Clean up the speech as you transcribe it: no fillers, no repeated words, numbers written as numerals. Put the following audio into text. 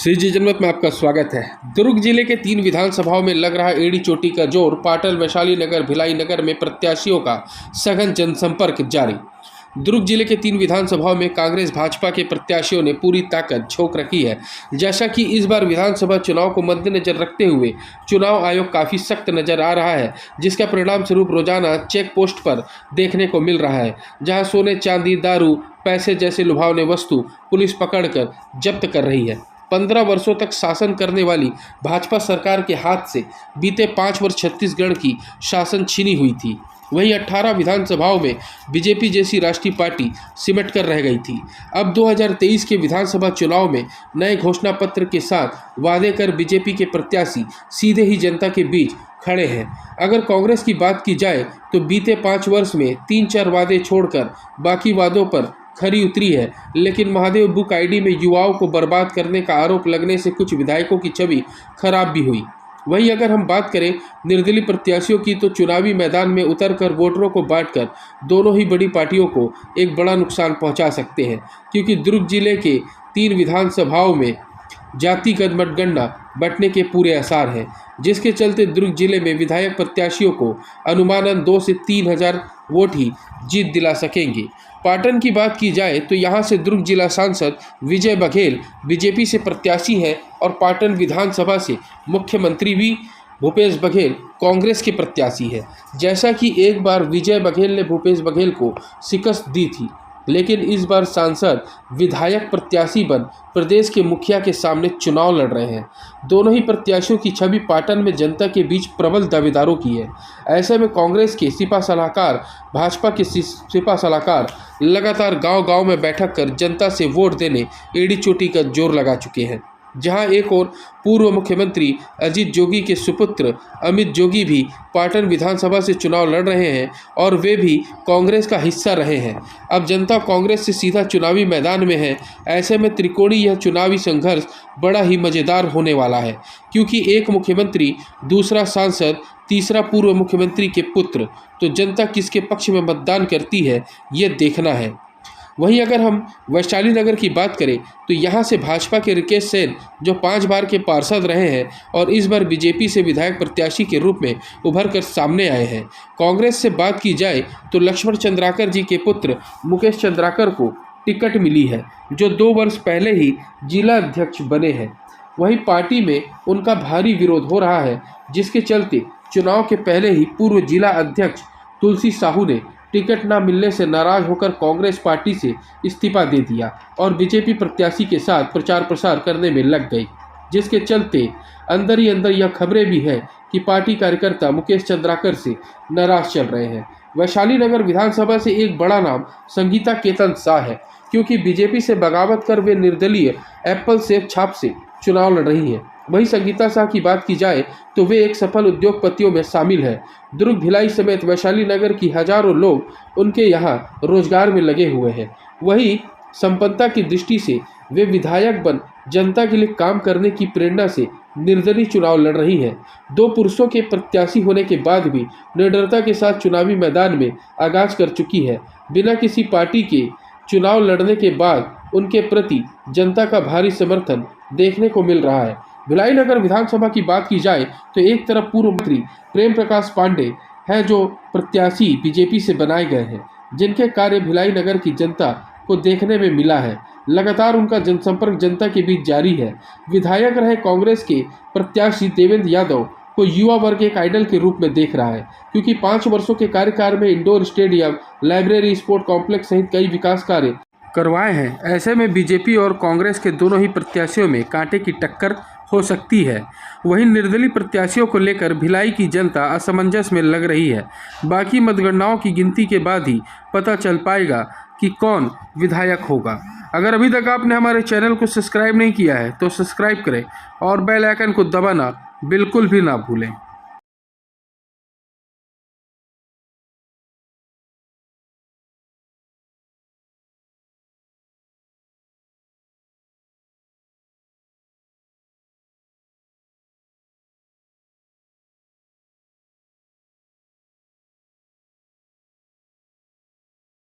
श्री जी जनमत में आपका स्वागत है। दुर्ग जिले के 3 विधानसभाओं में लग रहा एड़ी चोटी का जोर। पाटन, वैशाली नगर, भिलाई नगर में प्रत्याशियों का सघन जनसंपर्क जारी। दुर्ग जिले के 3 विधानसभाओं में कांग्रेस भाजपा के प्रत्याशियों ने पूरी ताकत झोंक रखी है। जैसा कि इस बार विधानसभा चुनाव को मद्देनजर रखते हुए चुनाव आयोग काफ़ी सख्त नजर आ रहा है, जिसका परिणाम स्वरूप रोजाना चेक पोस्ट पर देखने को मिल रहा है, जहां सोने, चांदी, दारू, पैसे जैसे लुभावने वस्तु पुलिस पकड़कर जब्त कर रही है। 15 वर्षों तक शासन करने वाली भाजपा सरकार के हाथ से बीते 5 वर्ष छत्तीसगढ़ की शासन छीनी हुई थी। वहीं 18 विधानसभाओं में बीजेपी जैसी राष्ट्रीय पार्टी सिमट कर रह गई थी। अब 2023 के विधानसभा चुनाव में नए घोषणा पत्र के साथ वादे कर बीजेपी के प्रत्याशी सीधे ही जनता के बीच खड़े हैं। अगर कांग्रेस की बात की जाए तो बीते 5 वर्ष में 3-4 वादे छोड़कर बाकी वादों पर खरी उतरी है, लेकिन महादेव बुक आईडी में युवाओं को बर्बाद करने का आरोप लगने से कुछ विधायकों की छवि खराब भी हुई। वहीं अगर हम बात करें निर्दलीय प्रत्याशियों की, तो चुनावी मैदान में उतरकर वोटरों को बांटकर दोनों ही बड़ी पार्टियों को एक बड़ा नुकसान पहुंचा सकते हैं, क्योंकि दुर्ग जिले के 3 विधानसभाओं में जातिगत मतगणना बंटने के पूरे आसार हैं, जिसके चलते दुर्ग जिले में विधायक प्रत्याशियों को अनुमानन 2 से 3 हज़ार वोट ही जीत दिला सकेंगे। पाटन की बात की जाए तो यहां से दुर्ग जिला सांसद विजय बघेल बीजेपी से प्रत्याशी हैं और पाटन विधानसभा से मुख्यमंत्री भी भूपेश बघेल कांग्रेस के प्रत्याशी है। जैसा कि एक बार विजय बघेल ने भूपेश बघेल को शिकस्त दी थी, लेकिन इस बार सांसद विधायक प्रत्याशी बन प्रदेश के मुखिया के सामने चुनाव लड़ रहे हैं। दोनों ही प्रत्याशियों की छवि पाटन में जनता के बीच प्रबल दावेदारों की है। ऐसे में कांग्रेस के सिपा सलाहकार, भाजपा के सिपा सलाहकार लगातार गांव-गांव में बैठक कर जनता से वोट देने एड़ी चोटी का जोर लगा चुके हैं। जहां एक और पूर्व मुख्यमंत्री अजीत जोगी के सुपुत्र अमित जोगी भी पाटन विधानसभा से चुनाव लड़ रहे हैं और वे भी कांग्रेस का हिस्सा रहे हैं। अब जनता कांग्रेस से सीधा चुनावी मैदान में है। ऐसे में त्रिकोणीय यह चुनावी संघर्ष बड़ा ही मज़ेदार होने वाला है, क्योंकि एक मुख्यमंत्री, दूसरा सांसद, तीसरा पूर्व मुख्यमंत्री के पुत्र, तो जनता किसके पक्ष में मतदान करती है ये देखना है। वहीं अगर हम वैशाली नगर की बात करें तो यहां से भाजपा के रिकेश सेन, जो 5 बार के पार्षद रहे हैं और इस बार बीजेपी से विधायक प्रत्याशी के रूप में उभर कर सामने आए हैं। कांग्रेस से बात की जाए तो लक्ष्मण चंद्राकर जी के पुत्र मुकेश चंद्राकर को टिकट मिली है, जो 2 वर्ष पहले ही जिला अध्यक्ष बने हैं। वहीं पार्टी में उनका भारी विरोध हो रहा है, जिसके चलते चुनाव के पहले ही पूर्व जिला अध्यक्ष तुलसी साहू ने टिकट न मिलने से नाराज होकर कांग्रेस पार्टी से इस्तीफा दे दिया और बीजेपी प्रत्याशी के साथ प्रचार प्रसार करने में लग गई, जिसके चलते अंदर ही अंदर यह खबरें भी हैं कि पार्टी कार्यकर्ता मुकेश चंद्राकर से नाराज चल रहे हैं। वैशाली नगर विधानसभा से एक बड़ा नाम संगीता केतन शाह है, क्योंकि बीजेपी से बगावत कर वे निर्दलीय एप्पल सेब छाप से चुनाव लड़ रही हैं। वहीं संगीता शाह की बात की जाए तो वे एक सफल उद्योगपतियों में शामिल है। दुर्ग, भिलाई समेत वैशाली नगर की हजारों लोग उनके यहाँ रोजगार में लगे हुए हैं। वहीं संपन्नता की दृष्टि से वे विधायक बन जनता के लिए काम करने की प्रेरणा से निर्दलीय चुनाव लड़ रही हैं। 2 पुरुषों के प्रत्याशी होने के बाद भी निडरता के साथ चुनावी मैदान में आगाज कर चुकी है। बिना किसी पार्टी के चुनाव लड़ने के बाद उनके प्रति जनता का भारी समर्थन देखने को मिल रहा है। भिलाई नगर विधानसभा की बात की जाए तो एक तरफ पूर्व मंत्री प्रेम प्रकाश पांडे हैं, जो प्रत्याशी बीजेपी से बनाए गए हैं, जिनके कार्य भिलाई नगर की जनता को देखने में मिला है। लगातार उनका जनसंपर्क जनता के बीच जारी है। विधायक रहे कांग्रेस के प्रत्याशी देवेंद्र यादव को युवा वर्ग एक आइडल के रूप में देख रहा है, क्योंकि 5 वर्षों के कार्यकाल में indoor stadium, library, sport complex सहित कई विकास कार्य करवाए हैं। ऐसे में बीजेपी और कांग्रेस के दोनों ही प्रत्याशियों में कांटे की टक्कर हो सकती है। वहीं निर्दलीय प्रत्याशियों को लेकर भिलाई की जनता असमंजस में लग रही है। बाकी मतगणनाओं की गिनती के बाद ही पता चल पाएगा कि कौन विधायक होगा। अगर अभी तक आपने हमारे चैनल को सब्सक्राइब नहीं किया है तो सब्सक्राइब करें और बेल आइकन को दबाना बिल्कुल भी ना भूलें।